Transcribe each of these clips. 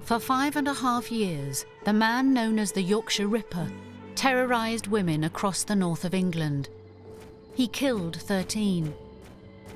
For 5.5 years, the man known as the Yorkshire Ripper terrorised women across the north of England. He killed 13,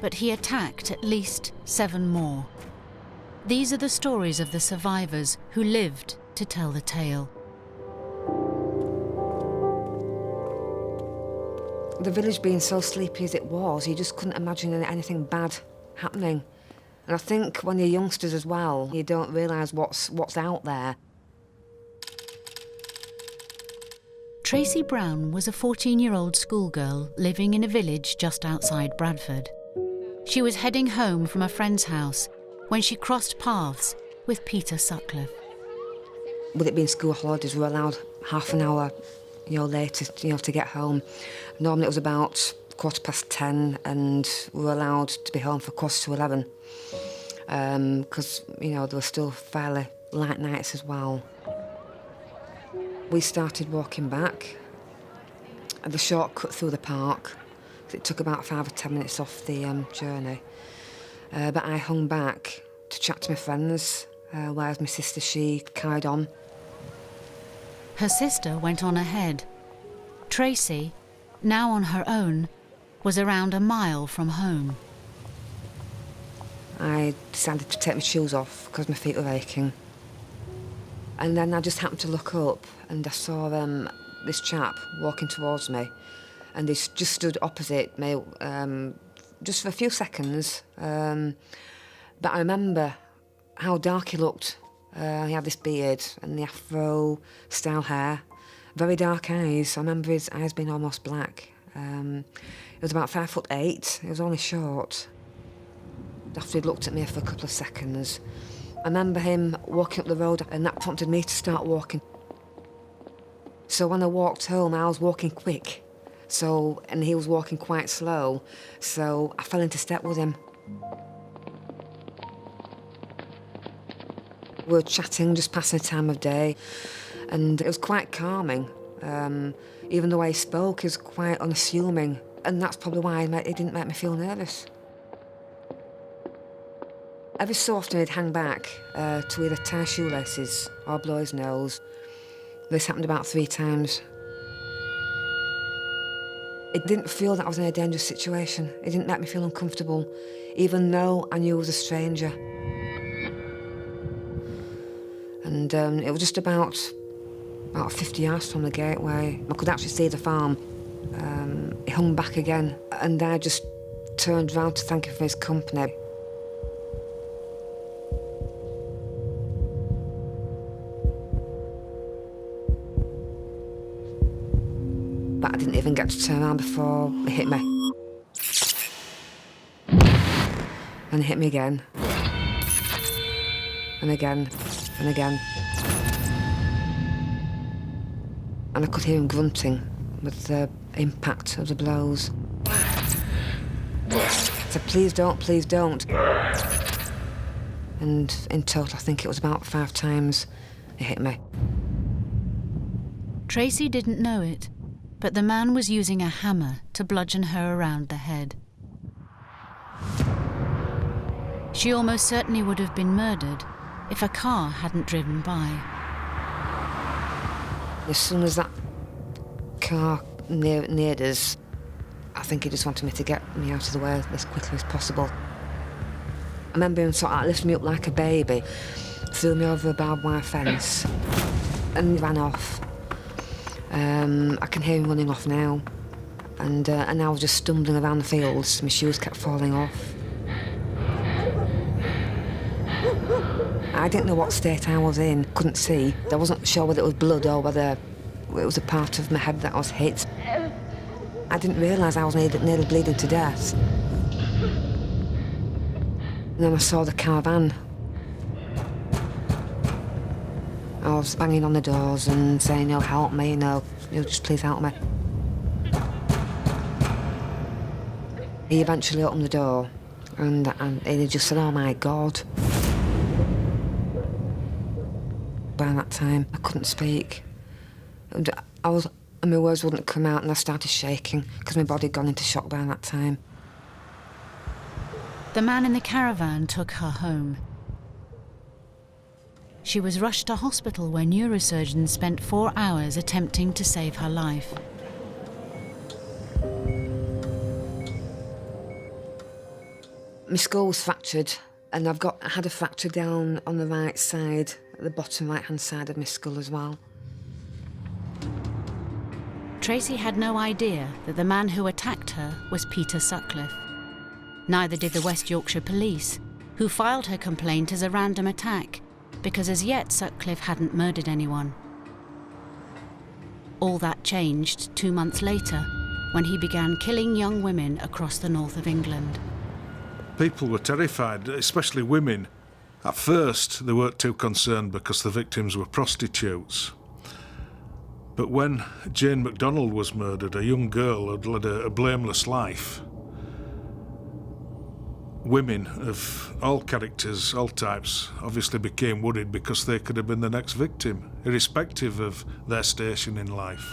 but he attacked at least 7 more. These are the stories of the survivors who lived to tell the tale. The village being so sleepy as it was, you just couldn't imagine anything bad happening. And I think when you're youngsters as well, you don't realise what's out there. Tracy Brown was a 14-year-old schoolgirl living in a village just outside Bradford. She was heading home from a friend's house when she crossed paths with Peter Sutcliffe. With it being school holidays, we were allowed half an hour, later, to get home. Normally it was about 10:15, and we were allowed to be home for 11:15. Because, there were still fairly light nights as well. We started walking back, and the shortcut through the park. It took about 5 or 10 minutes off the journey. But I hung back to chat to my friends, whereas my sister, she carried on. Her sister went on ahead. Tracy, now on her own, was around a mile from home. I decided to take my shoes off because my feet were aching. And then I just happened to look up, and I saw this chap walking towards me, and he just stood opposite me, just for a few seconds. But I remember how dark he looked. He had this beard and the afro-style hair, very dark eyes. I remember his eyes being almost black. He was about 5'8". He was only short. After he'd looked at me for a couple of seconds, I remember him walking up the road, and that prompted me to start walking. So when I walked home, I was walking quick, and he was walking quite slow, so I fell into step with him. We were chatting, just passing the time of day, and it was quite calming. Even the way he spoke, he was quite unassuming, and that's probably why it didn't make me feel nervous. Every so often he'd hang back to either tie shoelaces or blow his nose. This happened about 3 times. It didn't feel that I was in a dangerous situation. It didn't make me feel uncomfortable, even though I knew I was a stranger. And it was just about 50 yards from the gateway. I could actually see the farm. He hung back again, and I just turned round to thank him for his company. But I didn't even get to turn around before he hit me. And he hit me again. And again, and again. And I could hear him grunting with the impact of the blows. I said, please don't, please don't. And in total, I think it was about 5 times he hit me. Tracy didn't know it, but the man was using a hammer to bludgeon her around the head. She almost certainly would have been murdered if a car hadn't driven by. As soon as that car neared us, I think he just wanted me to get me out of the way as quickly as possible. I remember him sort of lifted me up like a baby, threw me over a barbed wire fence, and ran off. I can hear him running off now, and I was just stumbling around the fields. My shoes kept falling off. I didn't know what state I was in, couldn't see. I wasn't sure whether it was blood or whether it was a part of my head that was hit. I didn't realise I was nearly bleeding to death. And then I saw the caravan. I was banging on the doors and saying, help me, just please help me. He eventually opened the door, and he just said, oh my God. By that time, I couldn't speak. And my words wouldn't come out, and I started shaking because my body had gone into shock by that time. The man in the caravan took her home. She was rushed to hospital where neurosurgeons spent 4 hours attempting to save her life. My skull was fractured, and I had a fracture down on the right side, at the bottom right-hand side of my skull as well. Tracy had no idea that the man who attacked her was Peter Sutcliffe. Neither did the West Yorkshire Police, who filed her complaint as a random attack, because as yet Sutcliffe hadn't murdered anyone. All that changed 2 months later, when he began killing young women across the north of England. People were terrified, especially women. At first, they weren't too concerned because the victims were prostitutes. But when Jane MacDonald was murdered, a young girl who had led a blameless life, women of all characters, all types, obviously became worried because they could have been the next victim, irrespective of their station in life.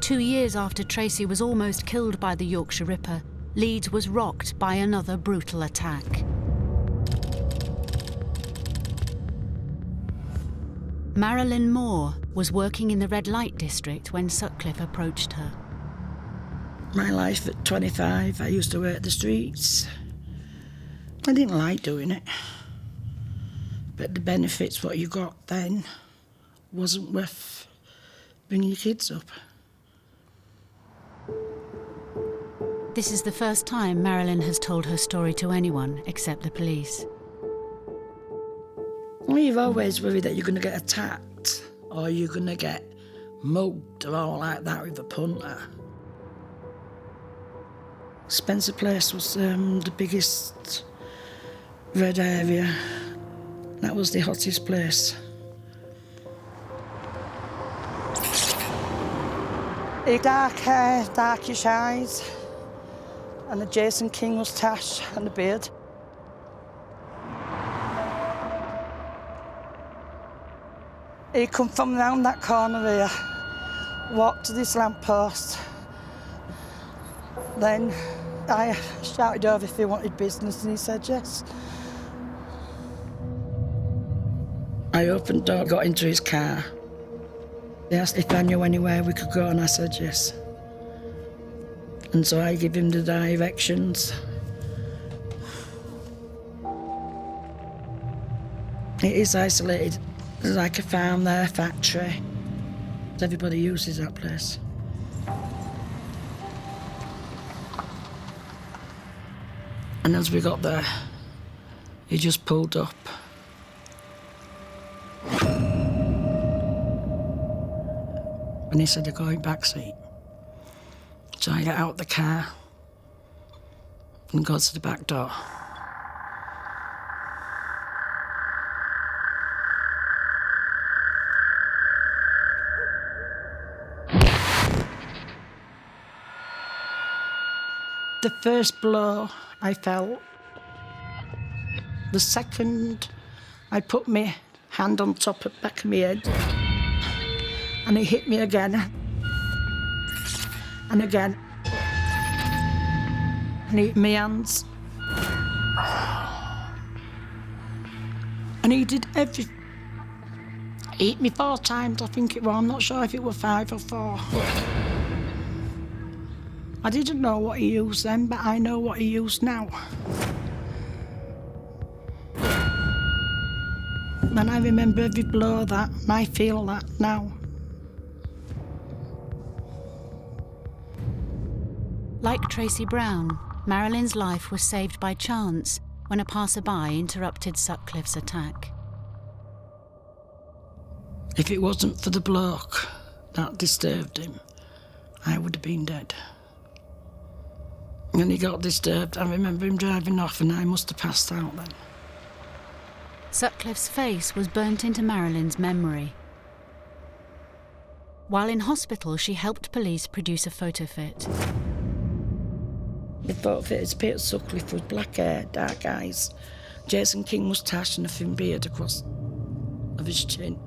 2 years after Tracy was almost killed by the Yorkshire Ripper, Leeds was rocked by another brutal attack. Marilyn Moore was working in the red light district when Sutcliffe approached her. My life at 25, I used to work the streets. I didn't like doing it. But the benefits what you got then wasn't worth bringing your kids up. This is the first time Marilyn has told her story to anyone except the police. Well, you've always worried that you're going to get attacked or you're going to get mugged or all like that with a punter. Spencer Place was the biggest red area. That was the hottest place. He dark hair, darkish eyes, and a Jason King moustache and a beard. He come from round that corner here, walked to this lamppost. Then I shouted over if he wanted business and he said yes. I opened the door, got into his car. They asked if I knew anywhere we could go and I said yes. And so I gave him the directions. It is isolated. There's like a farm there, factory. Everybody uses that place. And as we got there, he just pulled up. And he said, "You're going back seat." So I got out the car and got to the back door. The first blow I felt, the second I put my hand on top of the back of my head, and he hit me again, and again, and he hit my hands. And he did everything. He hit me 4 times, I think it was. I'm not sure if it were 5 or 4. I didn't know what he used then, but I know what he used now. And I remember every blow that, and I feel that now. Like Tracy Brown, Marilyn's life was saved by chance when a passerby interrupted Sutcliffe's attack. If it wasn't for the bloke that disturbed him, I would have been dead. When he got disturbed, I remember him driving off and I must have passed out then. Sutcliffe's face was burnt into Marilyn's memory. While in hospital, she helped police produce a photo fit. The photo fit is Peter Sutcliffe with black hair, dark eyes, Jason King moustache and a thin beard across of his chin.